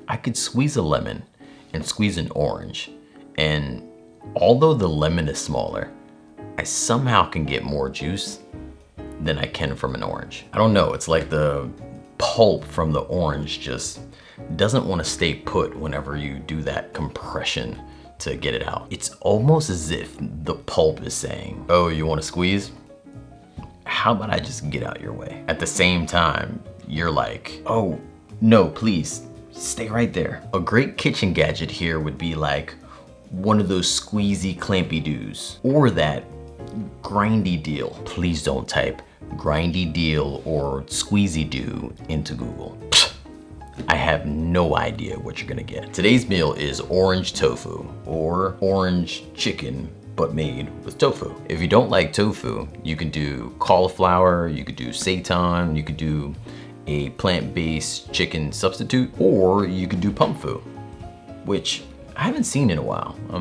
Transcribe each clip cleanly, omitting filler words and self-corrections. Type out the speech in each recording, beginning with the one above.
I could squeeze a lemon and squeeze an orange, and although the lemon is smaller, I somehow can get more juice than I can from an orange. I don't know, it's like the pulp from the orange just doesn't want to stay put whenever you do that compression to get it out. It's almost as if the pulp is saying, oh, you want to squeeze? How about I just get out your way? At the same time, you're like, oh, no, please, stay right there. A great kitchen gadget here would be like one of those squeezy clampy doos, or that grindy deal. Please don't type grindy deal or squeezy do into Google. I have no idea what you're gonna get. Today's meal is orange tofu, or orange chicken, but made with tofu. If you don't like tofu, you can do cauliflower, you could do seitan, you could do a plant-based chicken substitute, or you could do pumfu, which I haven't seen in a while. I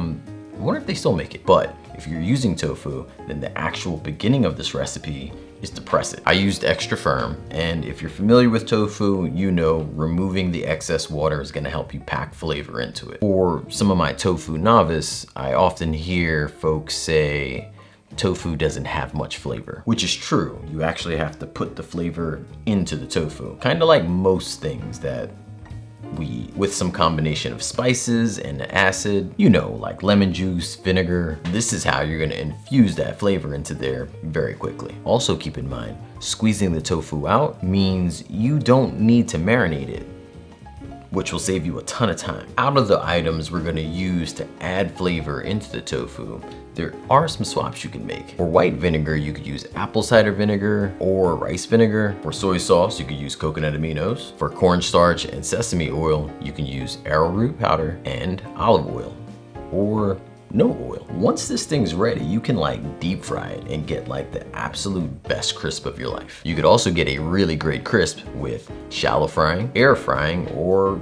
wonder if they still make it. But if you're using tofu, then the actual beginning of this recipe is to press it. I used extra firm, and if you're familiar with tofu, you know removing the excess water is gonna help you pack flavor into it. For some of my tofu novice, I often hear folks say tofu doesn't have much flavor, which is true. You actually have to put the flavor into the tofu. Kind of like most things that we eat, with some combination of spices and acid, you know, like lemon juice, vinegar. This is how you're gonna infuse that flavor into there very quickly. Also keep in mind, squeezing the tofu out means you don't need to marinate it, which will save you a ton of time. Out of the items we're gonna use to add flavor into the tofu, there are some swaps you can make. For white vinegar, you could use apple cider vinegar or rice vinegar. For soy sauce, you could use coconut aminos. For cornstarch and sesame oil, you can use arrowroot powder and olive oil, or no oil. Once this thing's ready, you can like deep fry it and get like the absolute best crisp of your life. You could also get a really great crisp with shallow frying, air frying, or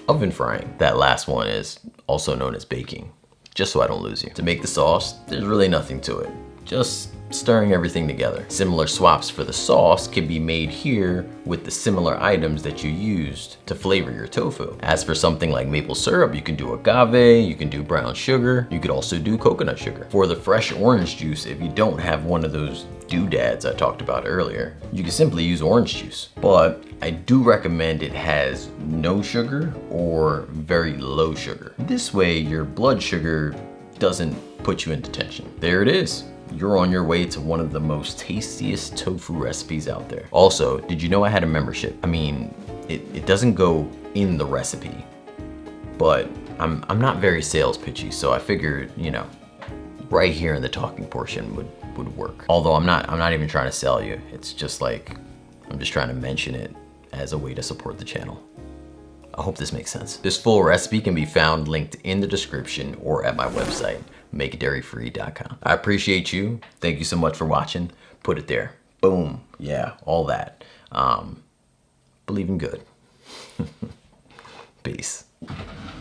oven frying. That last one is also known as baking, just so I don't lose you. To make the sauce, there's really nothing to it. Just stirring everything together. Similar swaps for the sauce can be made here with the similar items that you used to flavor your tofu. As for something like maple syrup, you can do agave, you can do brown sugar, you could also do coconut sugar. For the fresh orange juice, if you don't have one of those doodads I talked about earlier, you can simply use orange juice. But I do recommend it has no sugar or very low sugar. This way your blood sugar doesn't put you into tension. There it is. You're on your way to one of the most tastiest tofu recipes out there. Also, did you know I had a membership? I mean, it doesn't go in the recipe, but I'm not very sales pitchy, so I figured, you know, right here in the talking portion would work. Although I'm not even trying to sell you. It's just like, I'm just trying to mention it as a way to support the channel. I hope this makes sense. This full recipe can be found linked in the description or at my website, makeitdairyfree.com. I appreciate you. Thank you so much for watching. Put it there. Boom. Yeah, all that. Believe in good. Peace.